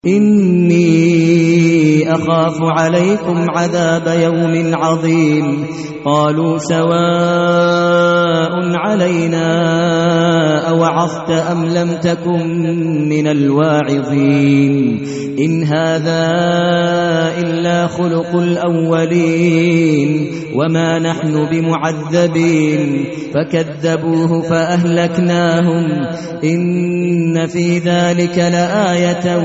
إني أخاف عليكم عذاب يوم عظيم قالوا سواء علينا أوعظت أم لم تكن من الواعظين إن هذا إلا خلق الأولين وما نحن بمعذبين فكذبوه فأهلكناهم إن في ذلك لآية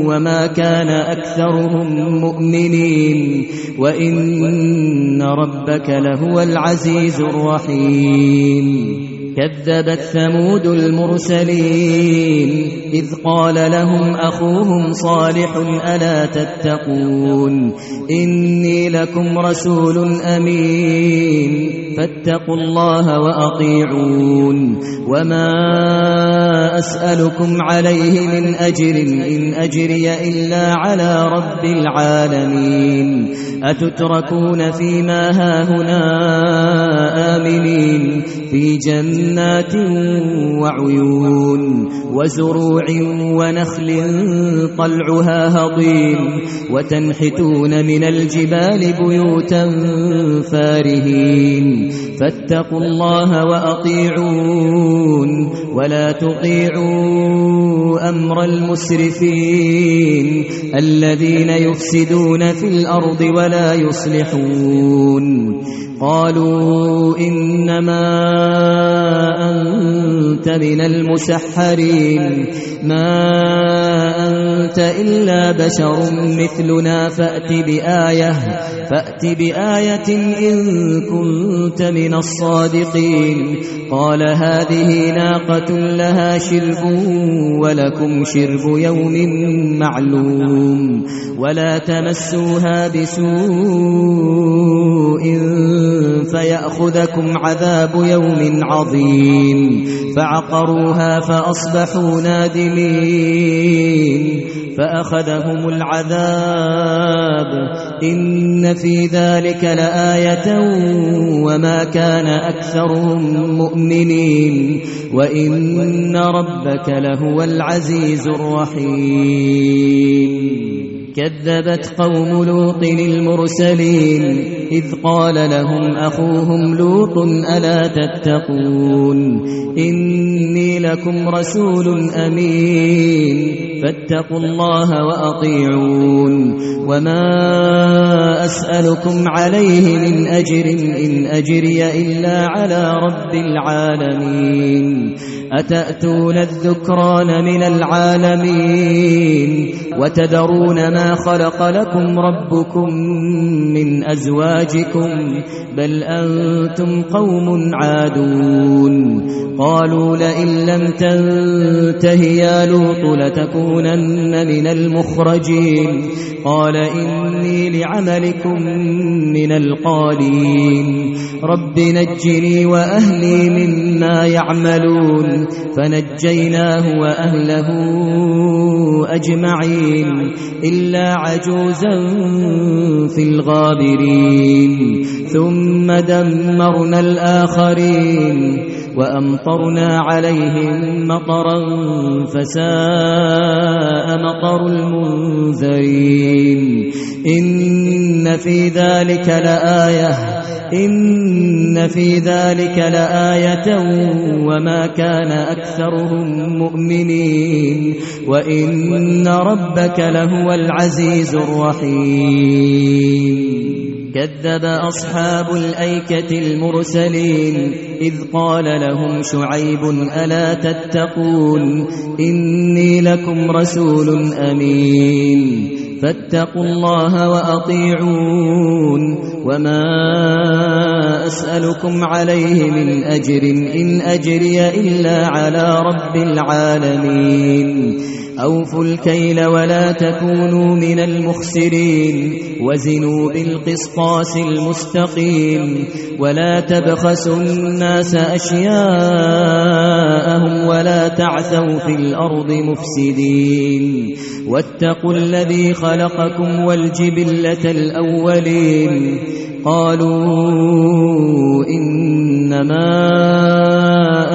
وما كان أكثرهم مؤمنين وإن ربك لهو العزيز الرحيم كذبت ثمود المرسلين إذ قال لهم أخوهم صالح ألا تتقون إني لكم رسول أمين فاتقوا الله وأطيعون وما أسألكم عليه من أجر إن أجري إلا على رب العالمين أتتركون فيما هاهنا آمنين في جنات وعيون وزروع ونخل طلعها هضيم وتنحتون من الجبال بيوتا فارهين فاتقوا الله وأطيعون ولا تطيعوا أمر المسرفين الذين يفسدون في الأرض ولا يصلحون قالوا إنما أنت من المسحرين ما أنت إلا بشر مثلنا فأت بآية إن كنت من الصادقين قال هذه ناقة لها شرب ولكم شرب يوم معلوم ولا تمسوها بسوء فيأخذكم عذاب يوم عظيم فعقروها فأصبحوا نادمين فأخذهم العذاب إن في ذلك لآية وما كان أكثرهم مؤمنين وإن ربك لهو العزيز الرحيم كذبت قوم لوط المرسلين إذ قال لهم أخوهم لوط ألا تتقون إني لكم رسول أمين فاتقوا الله وأطيعون وما أسألكم عليه من أجر إن أجري إلا على رب العالمين أتأتون الذكران من العالمين وتذرون ما خلق لكم ربكم من أزواجكم بل أنتم قوم عادون قالوا لئن لم تنته يا لوط لتكونن من المخرجين قال إني لعملكم من القالين رب نجني وأهلي مما يعملون فنجيناه وأهله أجمعين إلا عجوزا في الغابرين ثم دمرنا الآخرين وأمطرنا عليهم مطرا فساء مطر المنذرين إن في ذلك لآية وما كان أكثرهم مؤمنين وإن ربك لهو العزيز الرحيم كذب أصحاب الأيكة المرسلين إذ قال لهم شعيب ألا تتقون إني لكم رسول أمين فاتقوا الله وأطيعون وما أسألكم عليه من أجر إن أجري إلا على رب العالمين أوفوا الكيل ولا تكونوا من المخسرين وزنوا بالقسطاس المستقيم ولا تبخسوا الناس أشياءهم ولا تعثوا في الأرض مفسدين واتقوا الذي خلقكم والجبلة الأولين قالوا إنما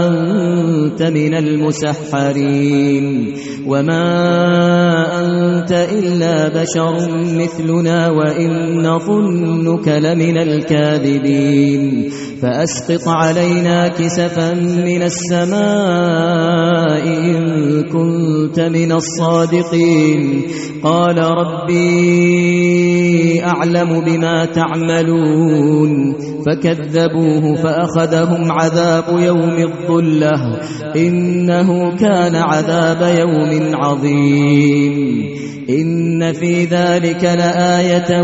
أنت من المسحرين وما أنت أنت إلا بشر مثلنا وإن نظنك لمن الكاذبين فأسقط علينا كسفا من السماء إن كنت من الصادقين قال ربي أعلم بما تعملون فكذبوه فأخذهم عذاب يوم الظلة إنه كان عذاب يوم عظيم إن في ذلك لآية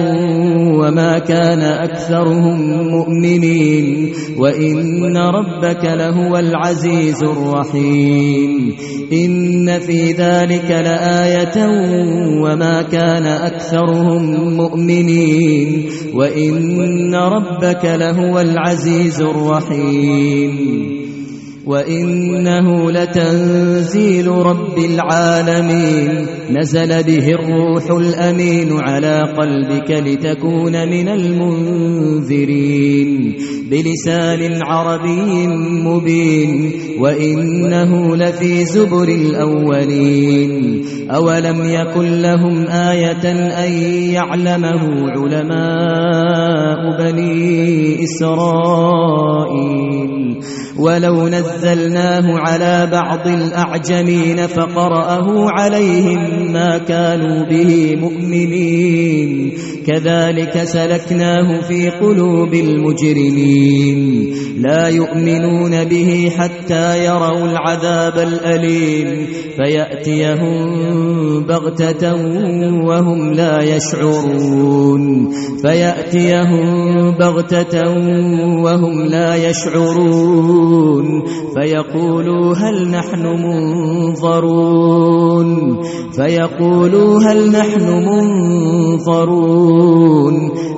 وما كان أكثرهم مؤمنين وإن ربك لهو العزيز الرحيم إن في ذلك لآية وما كان أكثرهم مؤمنين وإن ربك لهو العزيز الرحيم وإنه لتنزيل رب العالمين نزل به الروح الأمين على قلبك لتكون من المنذرين بلسان عربي مبين وإنه لفي زبر الأولين أولم يكن لهم آية أن يعلمه علماء بني إسرائيل ولو نزلناه على بعض الأعجمين فقرأه عليهم ما كانوا به مؤمنين كذلك سلكناه في قلوب المجرمين لا يؤمنون به حتى يروا العذاب الأليم فيأتيهم بغتة وهم لا يشعرون فيقولوا هل نحن منظرون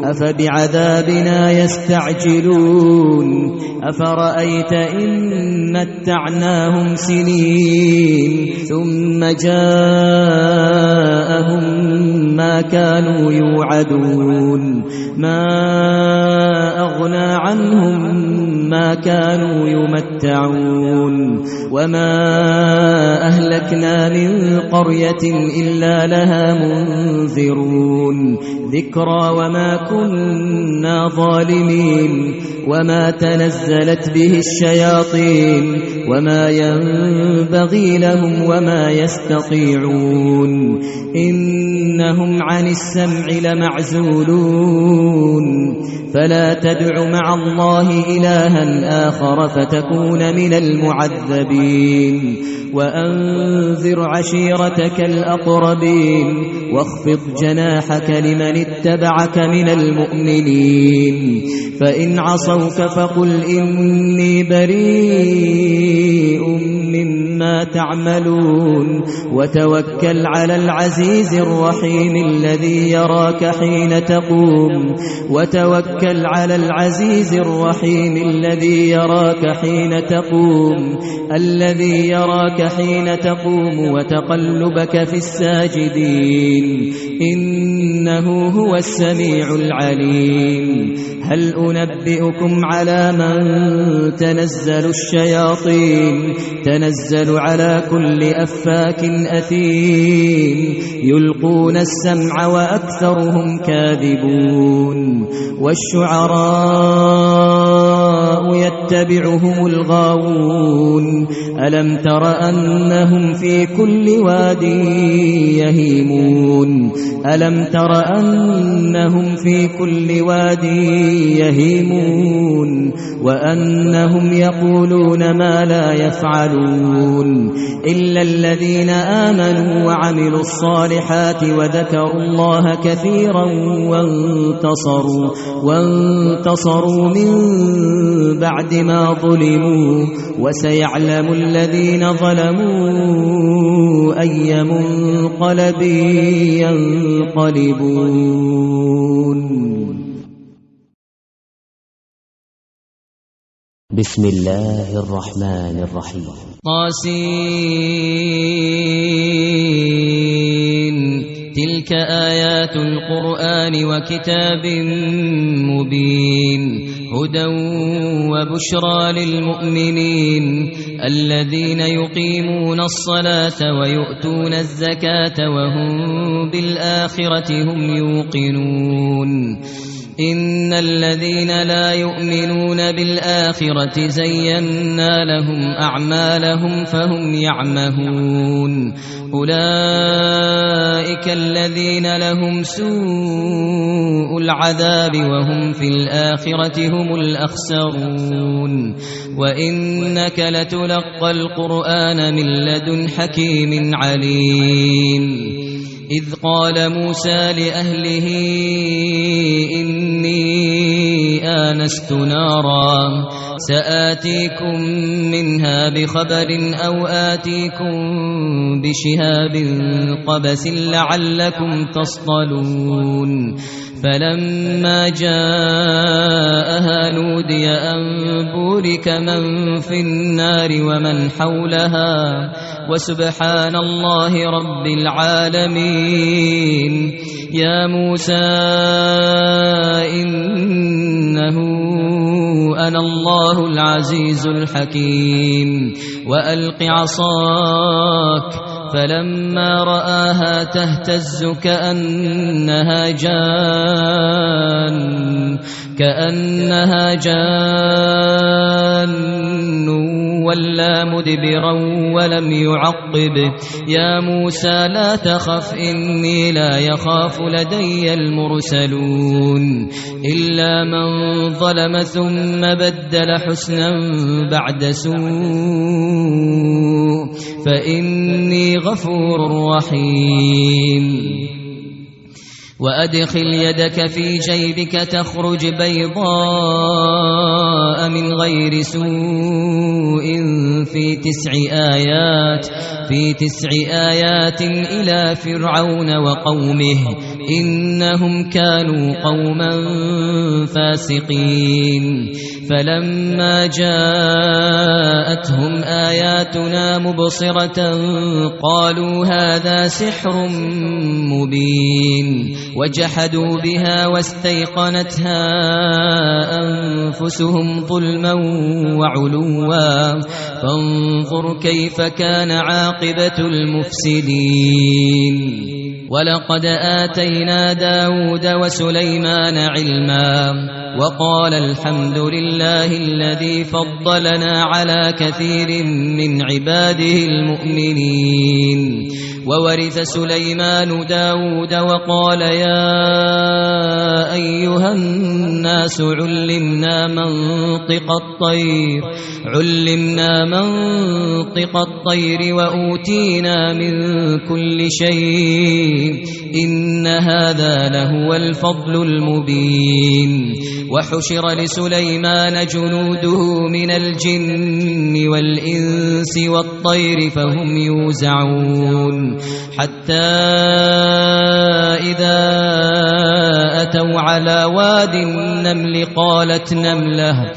أفبعذابنا يستعجلون أفرأيت إن متعناهم سنين ثم جاءهم ما كانوا يوعدون ما أغنى عنهم ما كانوا يمتعون وما أهلكنا من قرية إلا لها منذرون ذكرى وما كنا ظالمين وما تنزلت به الشياطين وما ينبغي لهم وما يستطيعون إنهم عن السمع لمعزولون فلا تدع مع الله إلها آخر فتكون من المعذبين وأنذر عشيرتك الأقربين واخفض جناحك لمن اتبعك من المؤمنين فإن عصوك فقل إني بريء مما تعملون وتوكل على العزيز الرحيم الذي يراك حين تقوم وتقلبك في الساجدين إنه هو السميع العليم هل أنبئكم على من تنزل الشياطين تنزل على كل أفاك أثيم يلقون السمع وأكثرهم كاذبون والشعراء يتبعهم الغاوون ألم تر أنهم في كل واد يهيمون وأنهم يقولون ما لا يفعلون إلا الذين آمنوا وعملوا الصالحات وذكروا الله كثيرا وانتصروا من بعد ما ظلموا وسيعلم الذين ظلموا أي منقلب ينقلبون. بسم الله الرحمن الرحيم. طاسين تلك آيات القرآن وكتاب مبين هدى وبشرى للمؤمنين الذين يقيمون الصلاة ويؤتون الزكاة وهم بالآخرة هم يوقنون إن الذين لا يؤمنون بالآخرة زينا لهم أعمالهم فهم يعمهون أولئك الذين لهم سوء العذاب وهم في الآخرة هم الأخسرون وإنك لتلقى القرآن من لدن حكيم عليم إذ قال موسى لأهله إني آنست نارا سآتيكم منها بخبر أو آتيكم بشهاب قبس لعلكم تصطلون فلما جاءها نودي أن بورك من في النار ومن حولها وسبحان الله رب العالمين يا موسى إنه أنا الله العزيز الحكيم وألق عصاك فلما رآها تهتز كأنها جان ولا مدبرا ولم يعقب يا موسى لا تخف إني لا يخاف لدي المرسلون إلا من ظلم ثم بدل حسنا بعد سوء فإني غفور رحيم وأدخل يدك في جيبك تخرج بيضاء من غير سوء في 9 آيات إلى فرعون وقومه إنهم كانوا قوما فاسقين فلما جاءتهم آياتنا مبصرة قالوا هذا سحر مبين وجحدوا بها واستيقنتها أنفسهم ظلما وعلوا فانظر كيف كان عاقبة المفسدين ولقد آتينا داود وسليمان علما وقال الحمد لله الذي فضلنا على كثير من عباده المؤمنين وورث سليمان داود وقال يا أيها الناس علمنا منطق الطير وأوتينا من كل شيء إن هذا لهو الفضل المبين وحشر لسليمان جنوده من الجن والإنس والطير فهم يوزعون حتى إذا أتوا على واد النمل قالت نملة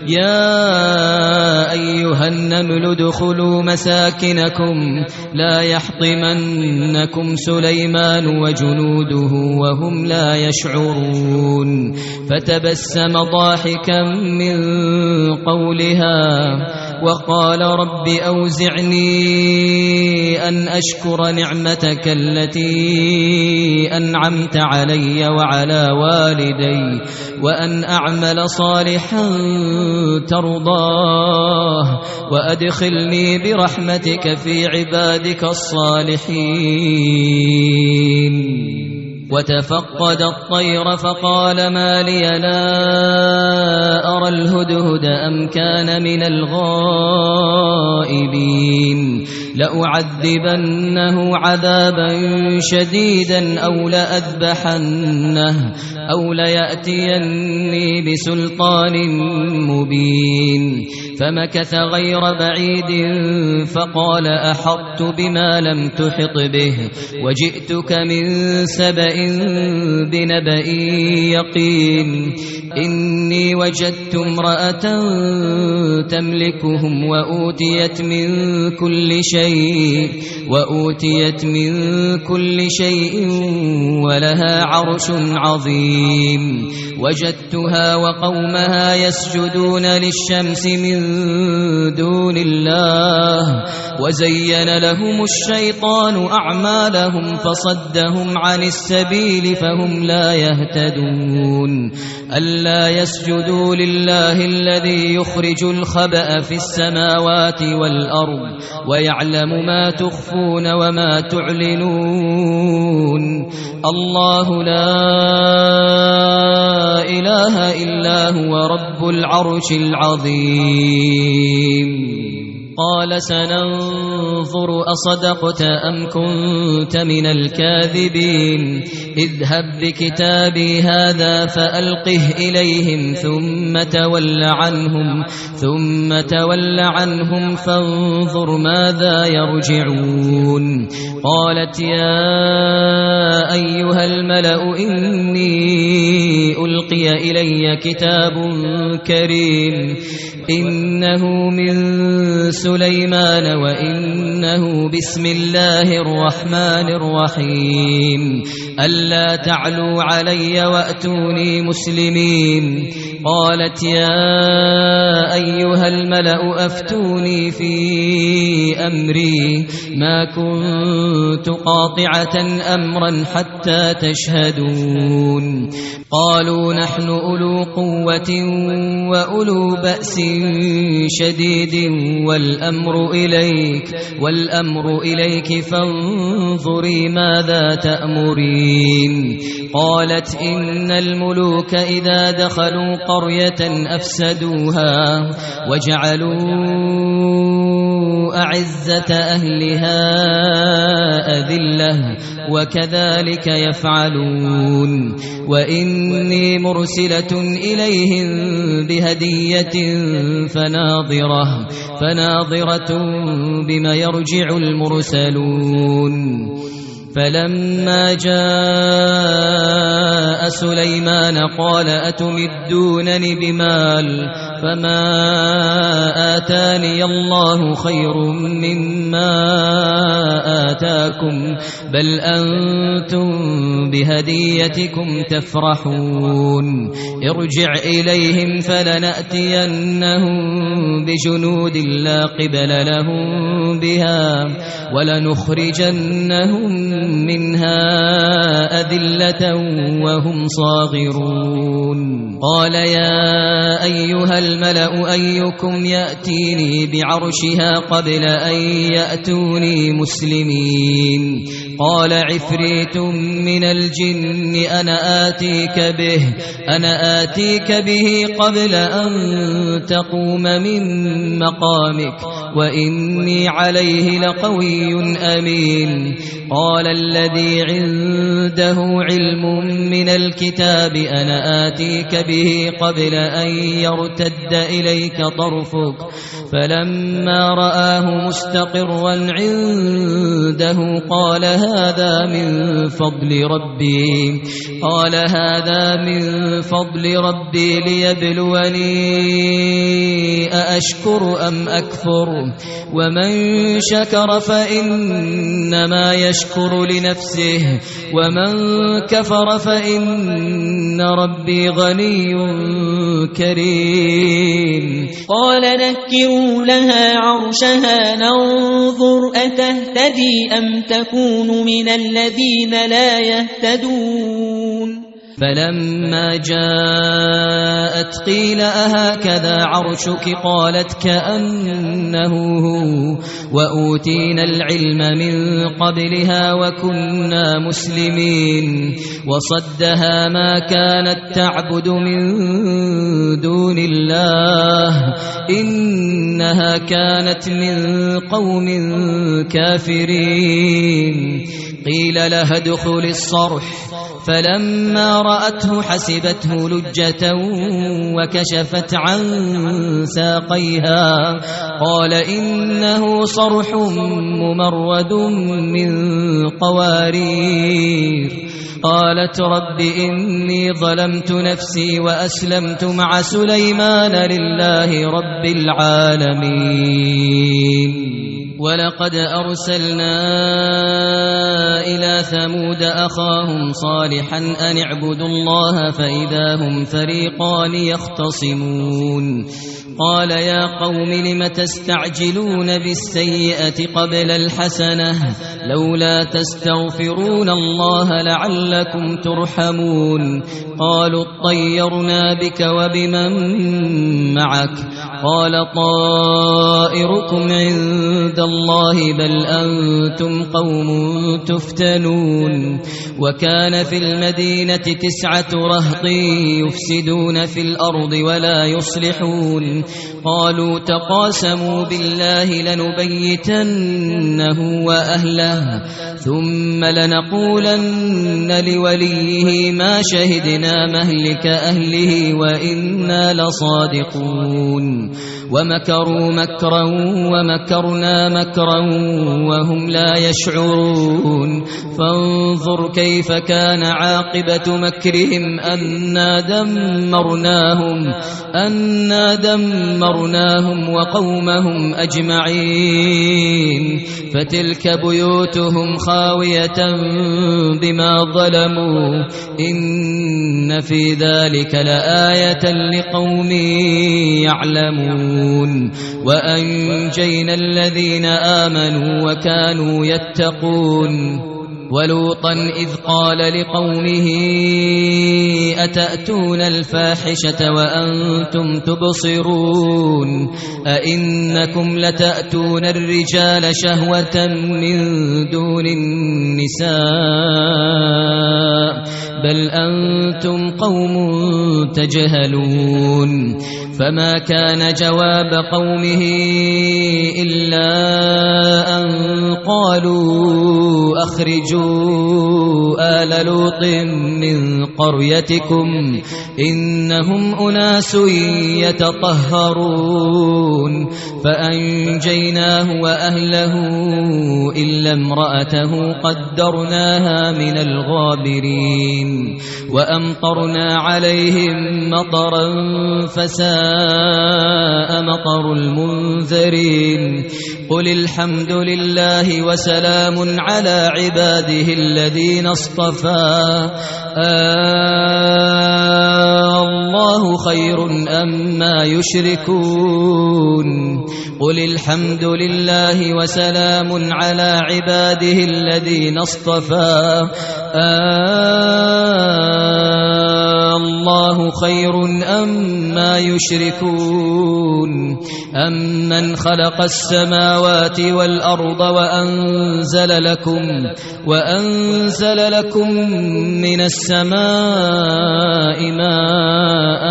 يا أيها النمل ادخلوا مساكنكم لا يحطمنكم سليمان وجنوده وهم لا يشعرون فتبسم ضاحكا من قولها وقال رب أوزعني أن أشكر نعمتك التي أنعمت علي وعلى والدي وأن أعمل صالحا ترضاه وأدخلني برحمتك في عبادك الصالحين وتفقد الطير فقال ما لي لا أرى الهدهد أم كان من الغائبين لأعذبنه عذابا شديدا أو لأذبحنه أو ليأتيني بسلطان مبين فمكث غير بعيد فقال أحطت بما لم تحط به وجئتك من سبأ بنبأ يقين إني وجدت امرأة تملكهم وأوتيت من كل شيء ولها عرش عظيم وجدتها وقومها يسجدون للشمس من دون الله وزين لهم الشيطان أعمالهم فصدهم عن السبيل فهم لا يهتدون ألا يسجدوا لله الذي يخرج الخبأ في السماوات والأرض ويعلم ما تخفون وما تعلنون الله لا إله إلا هو رب العرش العظيم قال سننظر أصدقت أم كنت من الكاذبين اذهب بكتابي هذا فألقه إليهم ثم تول عنهم فانظر ماذا يرجعون قالت يا أيها الملأ إني ألقي إلي كتاب كريم إنه من سليمان وإنه بسم الله الرحمن الرحيم ألا تعلوا علي وأتوني مسلمين قالت يا أيها الملأ أفتوني في أمري ما كنت قاطعة أمرا حتى تشهدون قالوا نحن أولو قوة وأولو بأس شديد والأمر إليك فانظري ماذا تأمرين قالت إن الملوك إذا دخلوا قرية أفسدوها وجعلوا أعزة أهلها أذلة وكذلك يفعلون وإني مرسلة إليهم بهدية فناظرة بما يرجع المرسلون فلما جاء سليمان قال أتمدونني بمال فما آتاني الله خير مما آتاكم بل أنتم بهديتكم تفرحون ارجع إليهم فلنأتينهم بجنود لا قبل لهم بها ولنخرجنهم منها أذلة وهم صاغرون قال يا أيها الملأ أيكم يأتيني بعرشها قبل أن يأتوني مسلمين قال عفريت من الجن أنا آتيك به قبل أن تقوم من مقامك وإني عليه لقوي أمين قال الذي عنده علم من الكتاب أنا آتيك به قبل أن يرتد إليك طرفك فلما رآه مستقرا عنده قال هذا من فضل ربي ليبلوني أأشكر أم أكفر ومن شكر فإنما يشكر لنفسه ومن كفر فإن ربي غني كريم قال نكروا لها عرشها ننظر أتهتدي أم تكون من الذين لا يهتدون فلما جاءت قيل أهكذا عرشك قالت كأنه هو وأوتينا العلم من قبلها وكنا مسلمين وصدها ما كانت تعبد من دون الله إنها كانت من قوم كافرين قيل لها ادخل الصرح فلما رأته حسبته لجة وكشفت عن ساقيها قال إنه صرح ممرد من قوارير قالت رب إني ظلمت نفسي وأسلمت مع سليمان لله رب العالمين ولقد أرسلنا إلى ثمود أخاهم صالحا أن اعبدوا الله فإذا هم فريقان يختصمون قال يا قوم لم تستعجلون بالسيئة قبل الحسنة لولا تستغفرون الله لعلكم ترحمون قالوا اطيرنا بك وبمن معك قال طائركم عند الله بل أنتم قوم تفتنون وكان في المدينة 9 رهط يفسدون في الأرض ولا يصلحون قالوا تقاسموا بالله لنبيتنه وأهله ثم لنقولن لوليه ما شهدنا مهلك أهله وإنا لصادقون ومكروا مكرا ومكرنا مكرا وهم لا يشعرون فانظر كيف كان عاقبة مكرهم أنا دمرناهم وقومهم أجمعين فتلك بيوتهم خاوية بما ظلموا إن في ذلك لآية لقوم يعلمون وأنجينا الذين آمنوا وكانوا يتقون ولوطا إذ قال لقومه أتأتون الفاحشة وأنتم تبصرون أئنكم لتأتون الرجال شهوة من دون النساء بل أنتم قوم تجهلون فما كان جواب قومه إلا أن قالوا أخرجوا آل لوط من قريتكم إنهم أناس يتطهرون فأنجيناه وأهله إلا امرأته قدرناها من الغابرين وأمطرنا عليهم مطرا فساء مطر المنذرين قل الحمد لله وسلام على عباده الذين اصطفى الله خير أما يشركون قل الحمد لله وسلام على عباده الذين اصطفى الله خير أما يشركون أمن خلق السماوات والأرض وأنزل لكم من السماء ماء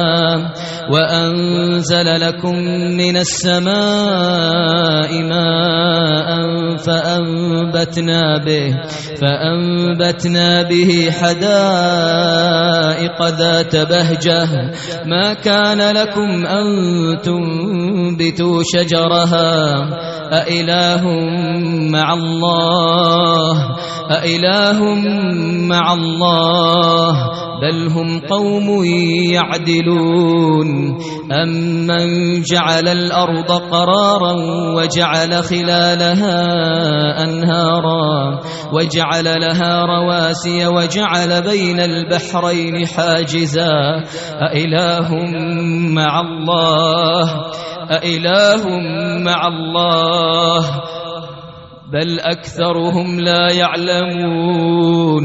فأنبتنا به حدائق ذات بهجة ما كان لكم أن تنبتوا شجرها أإله مع الله بل هم قوم يعدلون أمن جعل الأرض قرارا وجعل خلالها أنهارا وجعل لها رواسي وجعل بين البحرين حاجزا أإله مع الله بل أكثرهم لا يعلمون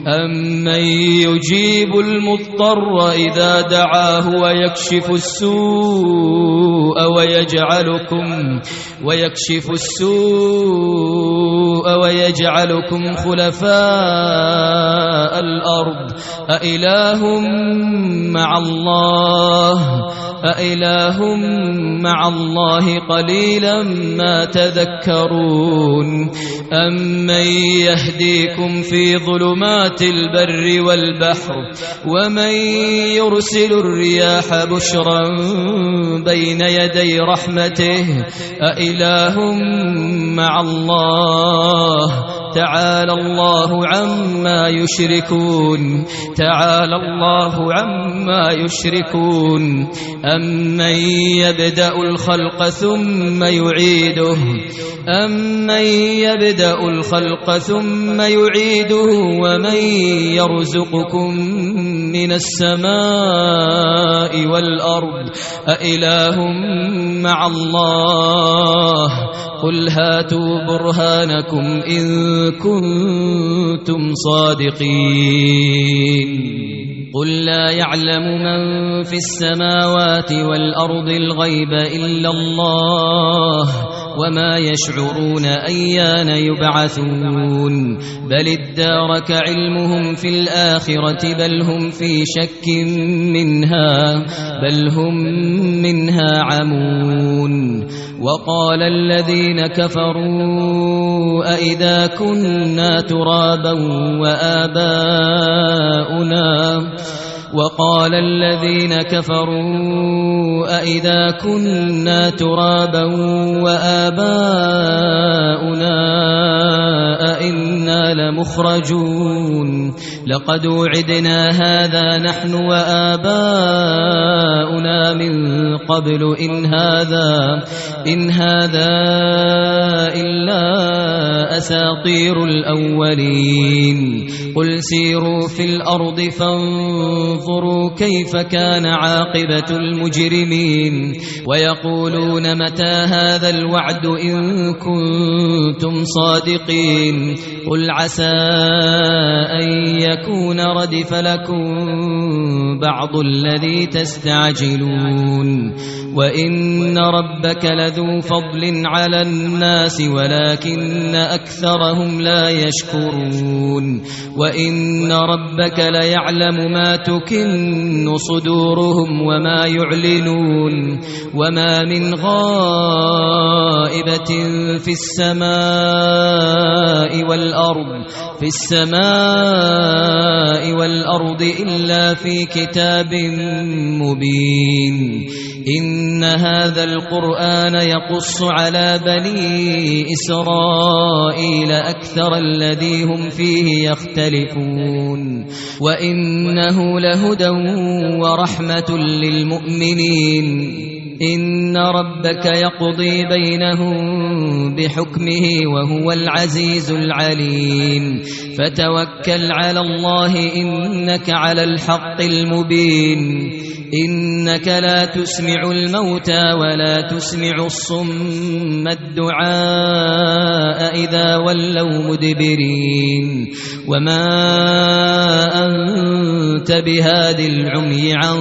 أمن يجيب المضطر إذا دعاه ويكشف السوء ويجعلكم خلفاء الأرض أإله مع الله أإله مع الله قليلا ما تذكرون أمن يهديكم في ظلمات البر والبحر ومن يرسل الرياح بشرا بين يدي رحمته أإله مع الله تعالى الله عما يشركون تعالى الله عما يشركون أمن يبدأ الخلق ثم يعيده أمن يبدأ الخلق ثم يعيده ومن يرزقكم من السماء والأرض أإله مع الله قل هاتوا برهانكم إن كنتم صادقين قل لا يعلم من في السماوات والأرض الغيب إلا الله وما يشعرون أيان يبعثون بل ادارك علمهم في الآخرة بل هم في شك منها بل هم منها عمون وقال الذين كفروا أئذا كنا ترابا وقال الذين كفروا أئذا كنا ترابا وآباؤنا أئنا لمخرجون لقد وعدنا هذا نحن وآباؤنا من قبل إن هذا إلا أساطير الأولين قل سيروا في الأرض فانظروا كيف كان عاقبة المجرمين ويقولون متى هذا الوعد إن كنتم صادقين قل عسى أن يكون ردف لكم بعض الذي تستعجلون وإن ربك لذو فضل على الناس ولكن أكثرهم لا يشكرون وإن ربك ليعلم ما تكن صدورهم وما يعلنون وما من غائبة في السماء والأرض إلا في كتاب مبين إن هذا القرآن يقص على بني إسرائيل أكثر الذي هم فيه يختلفون وإنه لهدى ورحمة للمؤمنين إن ربك يقضي بينهم بحكمه وهو العزيز العليم فتوكل على الله إنك على الحق المبين إنك لا تسمع الموتى ولا تسمع الصم الدعاء إذا ولوا مدبرين وما أنت بهاد العمي عن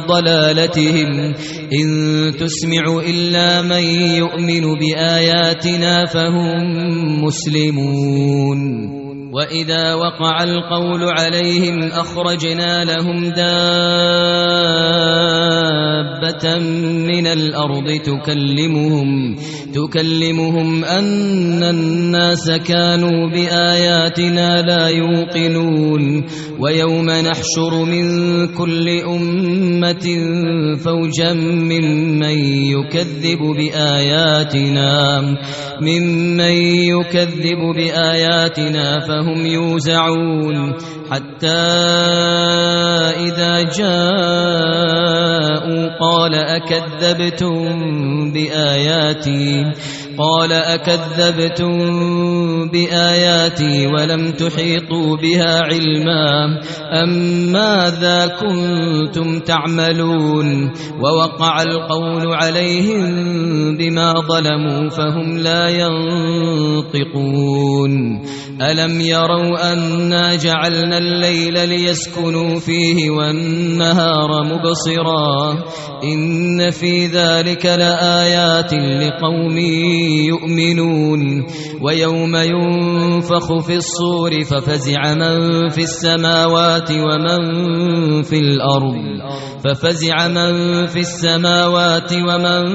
ضلالتهم إن تسمع إلا من يؤمن بآياتنا فهم مسلمون وإذا وقع القول عليهم أخرجنا لهم دابة من الأرض تكلمهم أن الناس كانوا بآياتنا لا يوقنون ويوم نحشر من كل أمة فوجا ممن يكذب بآياتنا فهم يوزعون حتى إذا جاءوا قال أكذبتم بآياتي ولم تحيطوا بها علما أم ماذا كنتم تعملون ووقع القول عليهم بما ظلموا فهم لا ينطقون ألم يروا أنا جعلنا الليل ليسكنوا فيه والنهار مبصرا إن في ذلك لآيات لقوم يؤمنون ويوم ينفخ في الصور ففزع من في السماوات ومن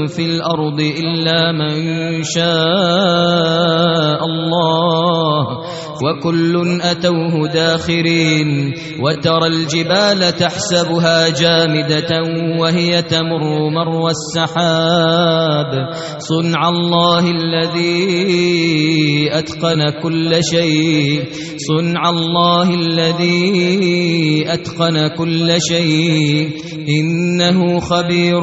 في الأرض إلا من شاء الله وكل أتوه داخرين وترى الجبال تحسبها جامدة وهي تمر مر السحاب صنع الله الذي أتقن كل شيء إنه خبير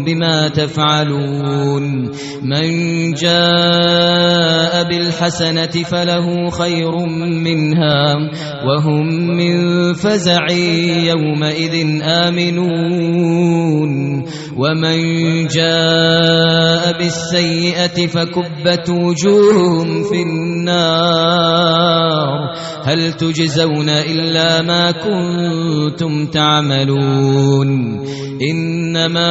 بما تفعلون من جاء بالحسنة فله خير منها وهم من فزع يومئذ آمنون ومن جاء بالسيئة فكبت وجوههم في النار هل تجزون إلا ما كنتم تعملون إنما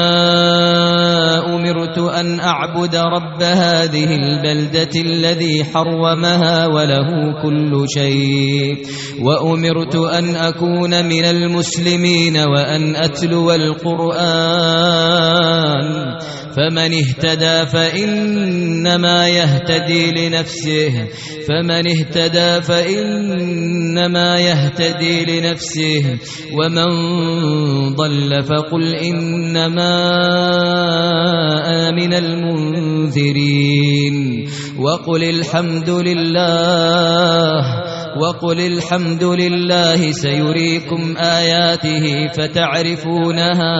أمرت أن أعبد رب هذه البلدة الذي حرمها وله كل شيء وأمرت أن أكون من المسلمين وأن أتلو القرآن فمن اهتدى فإنما يهتدي لنفسه ومن ضل فقل إنما أنا من المنذرين وقل الحمد لله سيريكم آياته فتعرفونها